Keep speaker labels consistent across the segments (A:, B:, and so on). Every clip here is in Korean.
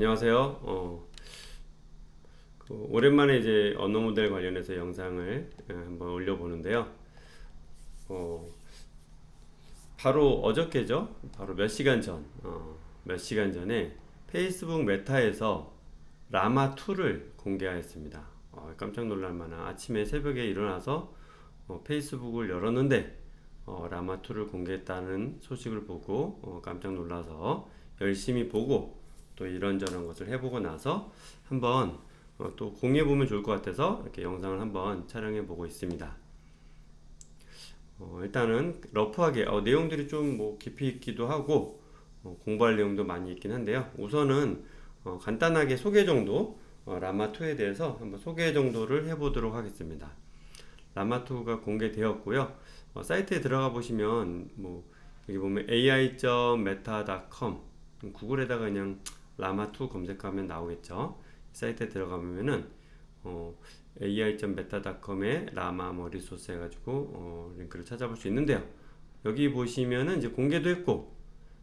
A: 안녕하세요. 오랜만에 이제 언어 모델 관련해서 영상을 한번 올려보는데요. 어, 바로 어저께죠. 바로 몇 시간 전에 페이스북 메타에서 라마 2를 공개하였습니다. 깜짝 놀랄 만한 아침에 새벽에 일어나서 페이스북을 열었는데 라마 2를 공개했다는 소식을 보고 깜짝 놀라서 열심히 보고 또 이런저런 것을 해보고 나서 한번 또 공유해보면 좋을 것 같아서 이렇게 영상을 한번 촬영해 보고 있습니다. 일단은 러프하게 내용들이 좀 뭐 깊이 있기도 하고 공부할 내용도 많이 있긴 한데요. 우선은 간단하게 소개 정도 라마2에 대해서 한번 소개 정도를 해보도록 하겠습니다. 라마2가 공개되었고요. 사이트에 들어가 보시면 뭐 여기 보면 ai.meta.com 구글에다가 그냥 라마2 검색하면 나오겠죠. 사이트에 들어가면은 ai.meta.com에 라마 뭐 리소스 해가지고 링크를 찾아볼 수 있는데요. 여기 보시면은 이제 공개도 했고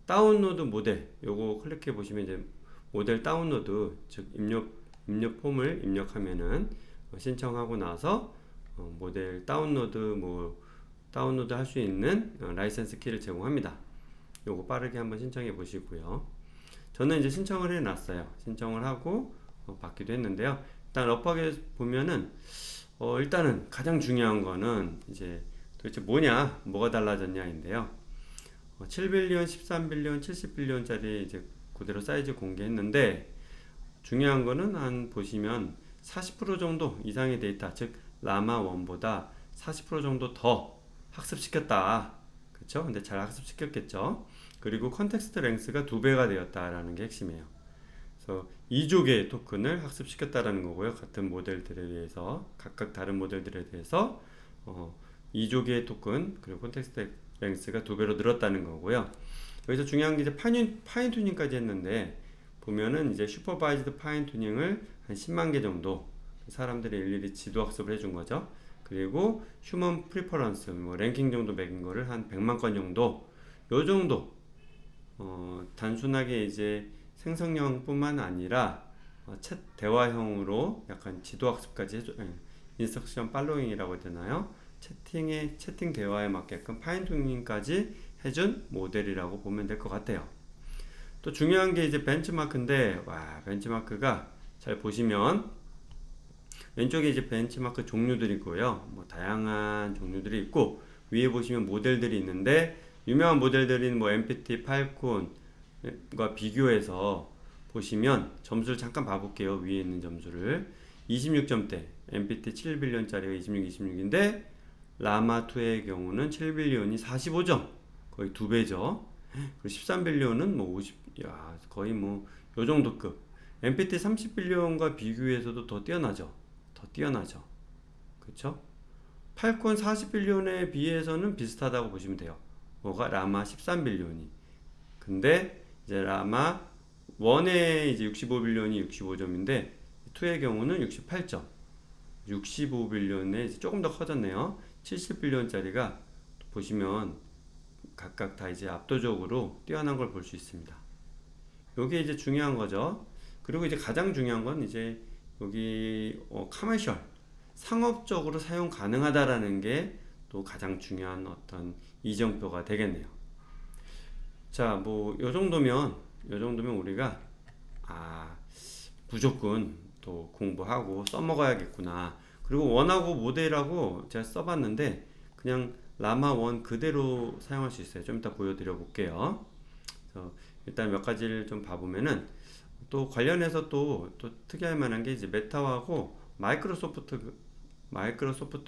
A: 다운로드 모델 요거 클릭해 보시면 이제 모델 다운로드 즉 입력 폼을 입력하면은 신청하고 나서 모델 다운로드 할 수 있는 라이센스 키를 제공합니다. 요거 빠르게 한번 신청해 보시고요. 저는 이제 신청을 해 놨어요. 신청을 하고 받기도 했는데요. 일단 러프하게 보면은 일단은 가장 중요한 거는 이제 도대체 뭐가 달라졌냐인데요. 7빌리언, 13빌리언, 70빌리언짜리 이제 그대로 사이즈 공개했는데 중요한 거는 한 보시면 40% 정도 이상의 데이터, 즉 라마 1보다 40% 정도 더 학습시켰다. 그쵸? 근데 잘 학습시켰겠죠? 그리고 컨텍스트 랭스가 2배가 되었다라는 게 핵심이에요. 그래서 2조 개의 토큰을 학습시켰다라는 거고요. 같은 모델들에 대해서 각각 다른 모델들에 대해서 2조 개의 토큰 그리고 콘텍스트 랭스가 2배로 늘었다는 거고요. 여기서 중요한 게 이제 파인 튜닝까지 했는데 보면은 이제 슈퍼바이즈드 파인 튜닝을 한 10만 개 정도 사람들이 일일이 지도 학습을 해준 거죠. 그리고 휴먼 프리퍼런스 뭐 랭킹 정도 매긴 거를 한 100만 건 정도 요 정도 단순하게 이제 생성형뿐만 아니라 챗 대화형으로 약간 지도학습까지 해줘, 인스트럭션 팔로잉이라고 해야 되나요? 채팅 대화에 맞게끔 파인튜닝까지 해준 모델이라고 보면 될 것 같아요. 또 중요한 게 이제 벤치마크인데, 벤치마크가 잘 보시면 왼쪽에 이제 벤치마크 종류들이 있고요. 뭐 다양한 종류들이 있고 위에 보시면 모델들이 있는데 유명한 모델들인 뭐 MPT, 팔콘과 비교해서 보시면 점수를 잠깐 봐볼게요. 위에 있는 점수를 26점대 MPT 7빌리언짜리가 26인데 라마2의 경우는 7빌리언이 45점 거의 2배죠. 그리고 13빌리언은 뭐 50, 거의 뭐 요정도급 MPT 30빌리언과 비교해서도 더 뛰어나죠. 그쵸? 팔콘 40빌리언에 비해서는 비슷하다고 보시면 돼요. 뭐가 라마 13빌리언이. 근데 이제 라마 1의 이제 65빌리언이 65점인데 2의 경우는 68점. 65빌리언에 이제 조금 더 커졌네요. 70빌리언짜리가 보시면 각각 다 이제 압도적으로 뛰어난 걸 볼 수 있습니다. 요게 이제 중요한 거죠. 그리고 이제 가장 중요한 건 이제 여기 커머셜 상업적으로 사용 가능하다라는 게 또 가장 중요한 어떤 이정표가 되겠네요. 자, 뭐 요 정도면 우리가 무조건 또 공부하고 써먹어야겠구나. 그리고 원하고 모델하고 제가 써봤는데 그냥 라마 1 그대로 사용할 수 있어요. 좀 이따 보여드려 볼게요. 그래서 일단 몇 가지를 좀 봐보면은 또 관련해서 또 특이할 만한 게 이제 메타하고 마이크로소프트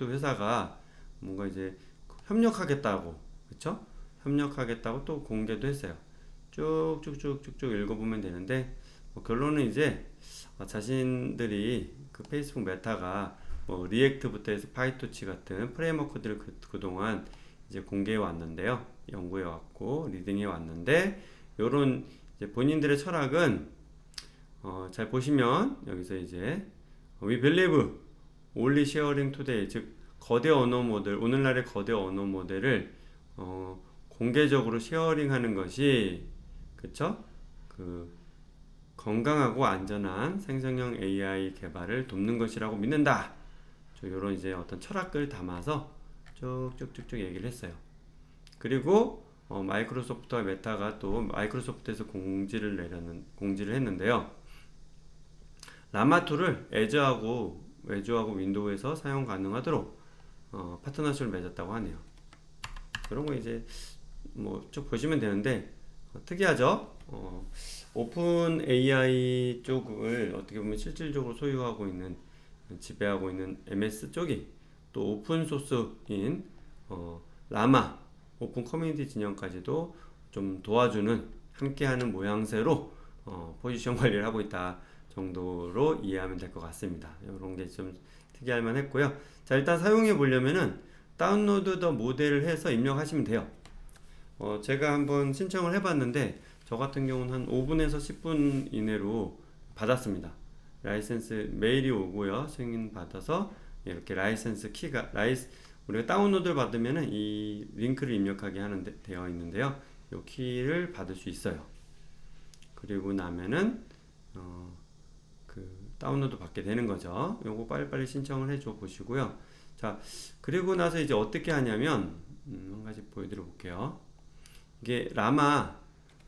A: 회사가 뭔가 이제 협력하겠다고, 그쵸? 협력하겠다고 또 공개도 했어요. 쭉쭉쭉쭉쭉 읽어보면 되는데 결론은 이제 자신들이 그 페이스북 메타가 뭐 리액트부터 해서 파이토치 같은 프레임워크들을 그동안 이제 공개해 왔는데요. 연구해 왔고 리딩해 왔는데 요런 이제 본인들의 철학은 잘 보시면 여기서 이제 We believe only sharing today 즉 거대 언어 모델 오늘날의 거대 언어 모델을 공개적으로 쉐어링하는 것이 그쵸? 그 건강하고 안전한 생성형 AI 개발을 돕는 것이라고 믿는다. 이런 이제 어떤 철학을 담아서 쭉쭉쭉쭉 얘기를 했어요. 그리고 마이크로소프트와 메타가 또 마이크로소프트에서 공지를 했는데요. 라마2를 애저하고 윈도우에서 사용 가능하도록 파트너십을 맺었다고 하네요. 그런 거 이제 뭐 쭉 보시면 되는데 특이하죠? 오픈 AI 쪽을 어떻게 보면 실질적으로 소유하고 있는 지배하고 있는 MS 쪽이 또 오픈 소스인 라마 오픈 커뮤니티 진영까지도 좀 도와주는 함께하는 모양새로 포지션 관리를 하고 있다 정도로 이해하면 될 것 같습니다. 이런 게 좀 특이할 만했고요. 자, 일단 사용해 보려면은 다운로드 더 모델을 해서 입력하시면 돼요. 제가 한번 신청을 해봤는데 저 같은 경우는 한 5분에서 10분 이내로 받았습니다. 라이센스 메일이 오고요. 승인 받아서 이렇게 라이센스 키가 우리가 다운로드를 받으면은 이 링크를 입력하게 되어 있는데요. 이 키를 받을 수 있어요. 그리고 나면은 그 다운로드 받게 되는 거죠. 요거 빨리빨리 신청을 해줘 보시고요. 자, 그리고 나서 이제 어떻게 하냐면 한 가지 보여드려 볼게요. 이게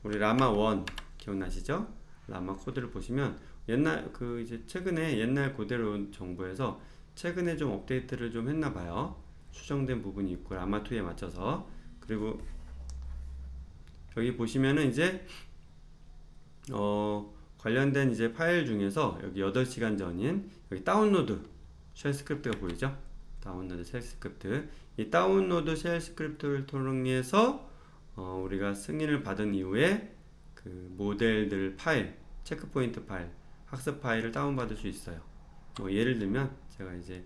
A: 우리 라마 1 기억나시죠? 라마 코드를 보시면 이제 최근에 옛날 그대로 정보에서 최근에 좀 업데이트를 좀 했나봐요. 수정된 부분이 있고 라마2에 맞춰서. 그리고 여기 보시면은 이제 관련된 이제 파일 중에서 여기 8시간 전인 여기 다운로드 쉘 스크립트가 보이죠? 다운로드 쉘 스크립트. 이 다운로드 쉘 스크립트를 통해서 우리가 승인을 받은 이후에 그 모델들 파일, 체크포인트 파일, 학습 파일을 다운받을 수 있어요. 예를 들면 제가 이제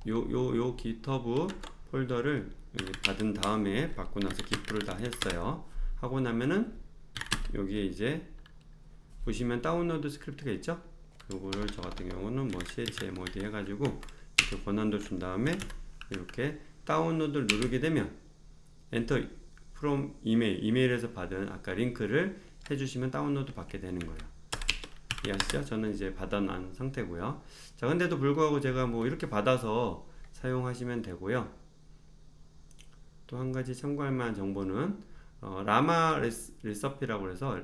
A: 요 GitHub 폴더를 받은 다음에 받고 나서 기프를 다 했어요. 하고 나면은 여기에 이제 보시면 다운로드 스크립트가 있죠? 요거를 저 같은 경우는 뭐 chmod 해가지고 이렇게 권한도 준 다음에 이렇게 다운로드를 누르게 되면 엔터 from 이메일에서 받은 아까 링크를 해주시면 다운로드 받게 되는 거예요. 이해하시죠? 저는 이제 받아놓은 상태고요. 자, 근데도 불구하고 제가 뭐 이렇게 받아서 사용하시면 되고요. 또 한 가지 참고할 만한 정보는 라마 리서피라고 해서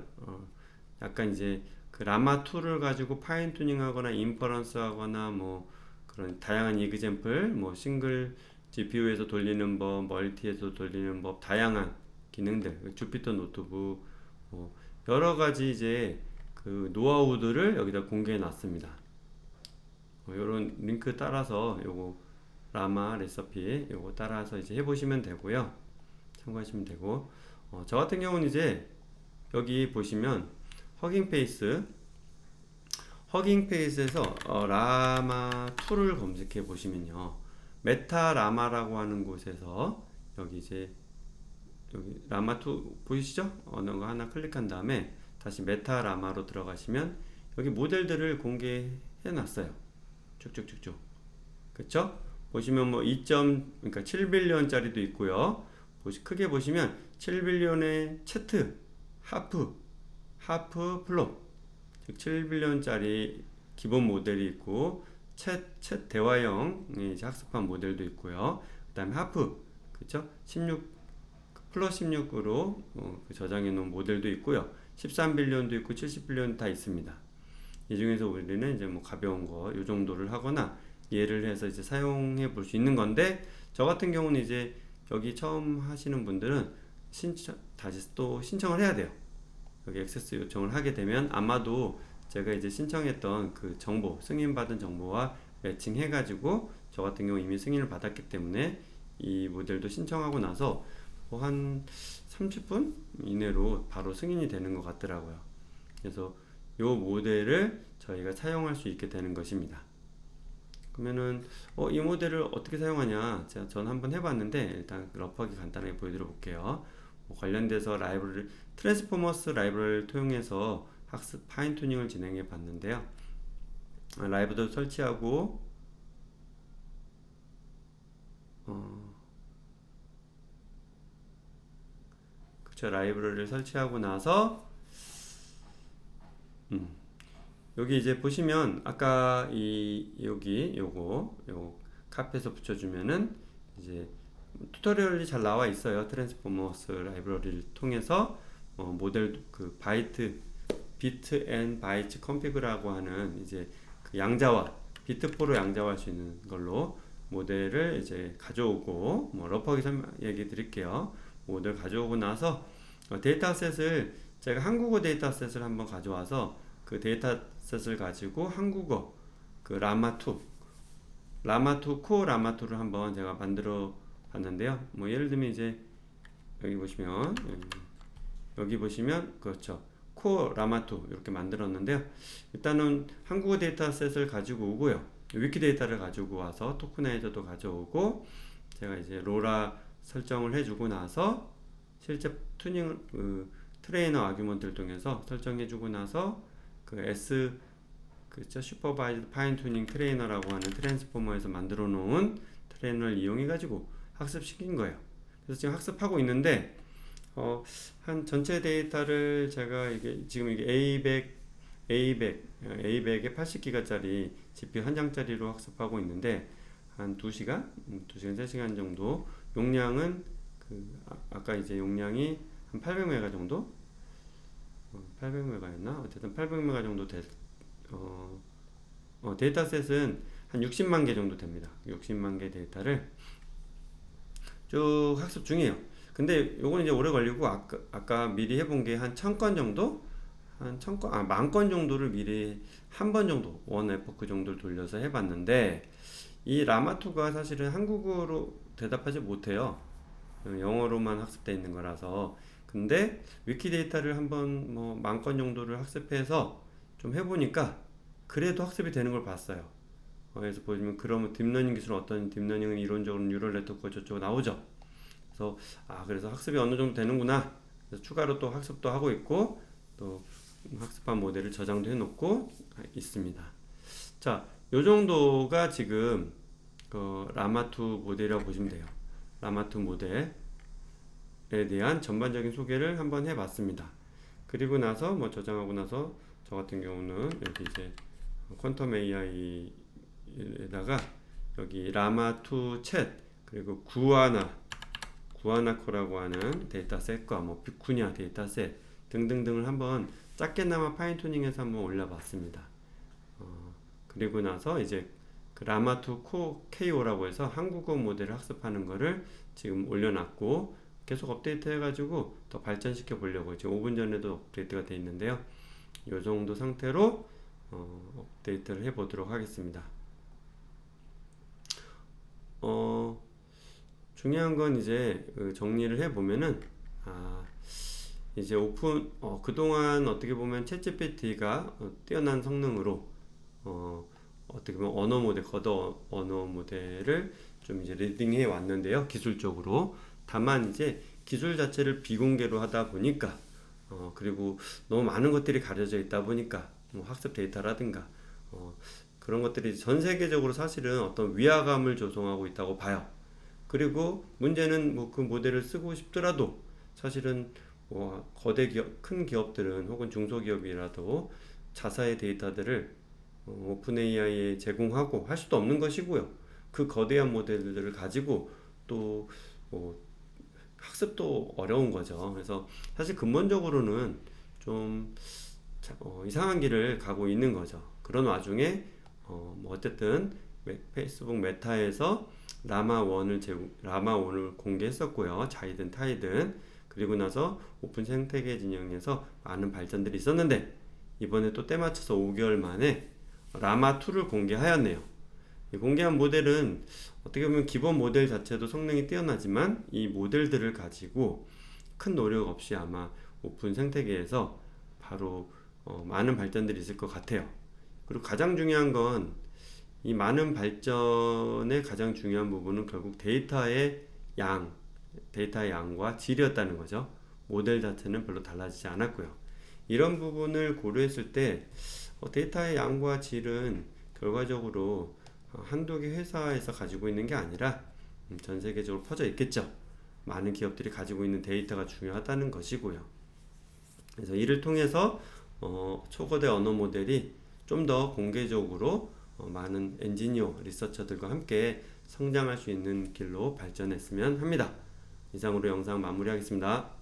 A: 약간 이제 그 라마 2를 가지고 파인 튜닝하거나 인퍼런스 하거나 뭐 그런 다양한 이그젬플 뭐 싱글 GPU에서 돌리는 법, 멀티에서 돌리는 법, 다양한 기능들, 주피터 노트북 여러 가지 이제 그 노하우들을 여기다 공개해 놨습니다. 요런 링크 따라서 요거 라마 레시피 요거 따라서 이제 해보시면 되고요. 참고하시면 되고 저 같은 경우는 이제 여기 보시면 허깅페이스에서 라마2를 검색해 보시면요. 메타라마라고 하는 곳에서 여기 이제 여기 라마2 보이시죠? 어느 거 하나 클릭한 다음에 다시 메타라마로 들어가시면 여기 모델들을 공개해 놨어요. 쭉쭉쭉쭉. 그쵸? 보시면 뭐 그러니까 7빌리언짜리도 있고요. 크게 보시면 7빌리언의 채트, 하프 플롭, 즉 7빌리언짜리 기본 모델이 있고 챗 대화형 학습한 모델도 있고요. 그 다음에 하프, 그쵸? 16 플러스 16으로 그 저장해 놓은 모델도 있고요. 13빌리언도 있고 70빌리언 다 있습니다. 이 중에서 우리는 이제 뭐 가벼운 거 요 정도를 하거나 예를 해서 이제 사용해 볼 수 있는 건데 저 같은 경우는 이제 여기 처음 하시는 분들은 다시 또 신청을 해야 돼요. 여기 액세스 요청을 하게 되면 아마도 제가 이제 신청했던 그 정보, 승인받은 정보와 매칭해 가지고 저 같은 경우 이미 승인을 받았기 때문에 이 모델도 신청하고 나서 뭐 한 30분 이내로 바로 승인이 되는 것 같더라고요. 그래서 이 모델을 저희가 사용할 수 있게 되는 것입니다. 그러면은 이 모델을 어떻게 사용하냐? 저는 한번 해봤는데 일단 러프하게 간단하게 보여드려 볼게요. 관련돼서 트랜스포머스 라이브러리를 통해서 학습 파인 튜닝을 진행해 봤는데요. 라이브도 설치하고 그쵸, 라이브러리를 설치하고 나서 여기 이제 보시면 아까 여기 요거 카페에서 붙여주면은 이제 튜토리얼이 잘 나와 있어요. 트랜스포머스 라이브러리를 통해서 모델 그 비트 앤 바이트 컨피그라고 하는 이제 그 양자화 비트4로 양자화할 수 있는 걸로 모델을 이제 가져오고 러프하게 얘기 드릴게요. 모델 가져오고 나서 데이터셋을 제가 한국어 데이터셋을 한번 가져와서 그 데이터셋을 가지고 한국어 그 라마2 코어 라마2를 한번 제가 만들어 봤는데요. 예를 들면 이제 여기 보시면 그렇죠. 코어 라마2 이렇게 만들었는데요. 일단은 한국어 데이터셋을 가지고 오고요. 위키데이터를 가지고 와서 토크나이저도 가져오고 제가 이제 로라 설정을 해주고 나서 실제 트레이너 아규먼트를 통해서 설정해주고 나서 그렇죠. 슈퍼바이즈드 파인 튜닝 트레이너라고 하는 트랜스포머에서 만들어 놓은 트레이너를 이용해 가지고 학습시킨 거예요. 그래서 지금 학습하고 있는데 한 전체 데이터를 제가 지금 이게 A100에 80기가짜리 CPU 한 장짜리로 학습하고 있는데 한 2시간, 3시간 정도 용량은 아까 이제 용량이 한 800메가 정도? 800메가였나? 어쨌든 800메가 정도 데이터셋은 한 60만 개 정도 됩니다. 60만 개 데이터를 쭉 학습 중이에요. 근데 요건 이제 오래 걸리고 아까 미리 해본 게 한 1000건 정도? 한 1000건 정도를 미리 한 번 정도 원 에포크 정도를 돌려서 해봤는데 이 라마2가 사실은 한국어로 대답하지 못해요. 영어로만 학습되어 있는 거라서. 근데 위키데이터를 한번 10,000건 정도를 학습해서 좀 해보니까 그래도 학습이 되는 걸 봤어요. 그래서 보시면 그러면 딥러닝 기술은 어떤 딥러닝은 이론적으로 뉴럴 네트워크 저쪽 나오죠. 그래서 학습이 어느 정도 되는구나. 그래서 추가로 또 학습도 하고 있고 또 학습한 모델을 저장도 해놓고 있습니다. 자, 요 정도가 지금 라마2 모델이라고 보시면 돼요. 라마2 모델에 대한 전반적인 소개를 한번 해봤습니다. 그리고 나서 저장하고 나서 저 같은 경우는 여기 이제 퀀텀 AI에다가 여기 라마2 챗 그리고 구아나코라고 하는 데이터셋과 비쿠냐 데이터셋 등등등을 한번 작게나마 파인튜닝해서 한번 올려봤습니다. 그리고 나서 이제 그 라마2 코 KO라고 해서 한국어 모델을 학습하는 거를 지금 올려놨고 계속 업데이트 해가지고 더 발전시켜 보려고 지금 5분 전에도 업데이트가 되어 있는데요. 이 정도 상태로 업데이트를 해보도록 하겠습니다. 중요한 건 이제 정리를 해보면은 이제 그동안 어떻게 보면 챗GPT가 뛰어난 성능으로 어떻게 보면 언어 모델을 좀 이제 리딩해 왔는데요. 기술적으로. 다만 이제 기술 자체를 비공개로 하다 보니까 그리고 너무 많은 것들이 가려져 있다 보니까 학습 데이터라든가 그런 것들이 전 세계적으로 사실은 어떤 위화감을 조성하고 있다고 봐요. 그리고 문제는 그 모델을 쓰고 싶더라도 사실은 큰 기업들은 혹은 중소기업이라도 자사의 데이터들을 오픈 AI에 제공하고 할 수도 없는 것이고요. 그 거대한 모델들을 가지고 또 학습도 어려운 거죠. 그래서 사실 근본적으로는 좀 이상한 길을 가고 있는 거죠. 그런 와중에 어쨌든 페이스북 메타에서 라마1을 공개했었고요. 자이든 타이든. 그리고 나서 오픈 생태계 진영에서 많은 발전들이 있었는데 이번에 또 때맞춰서 5개월 만에 라마2를 공개하였네요. 이 공개한 모델은 어떻게 보면 기본 모델 자체도 성능이 뛰어나지만 이 모델들을 가지고 큰 노력 없이 아마 오픈 생태계에서 바로 많은 발전들이 있을 것 같아요. 그리고 가장 중요한 건 이 많은 발전의 가장 중요한 부분은 결국 데이터의 양과 질이었다는 거죠. 모델 자체는 별로 달라지지 않았고요. 이런 부분을 고려했을 때 데이터의 양과 질은 결과적으로 한두 개 회사에서 가지고 있는 게 아니라 전 세계적으로 퍼져 있겠죠. 많은 기업들이 가지고 있는 데이터가 중요하다는 것이고요. 그래서 이를 통해서 초거대 언어 모델이 좀 더 공개적으로 많은 엔지니어, 리서처들과 함께 성장할 수 있는 길로 발전했으면 합니다. 이상으로 영상 마무리하겠습니다.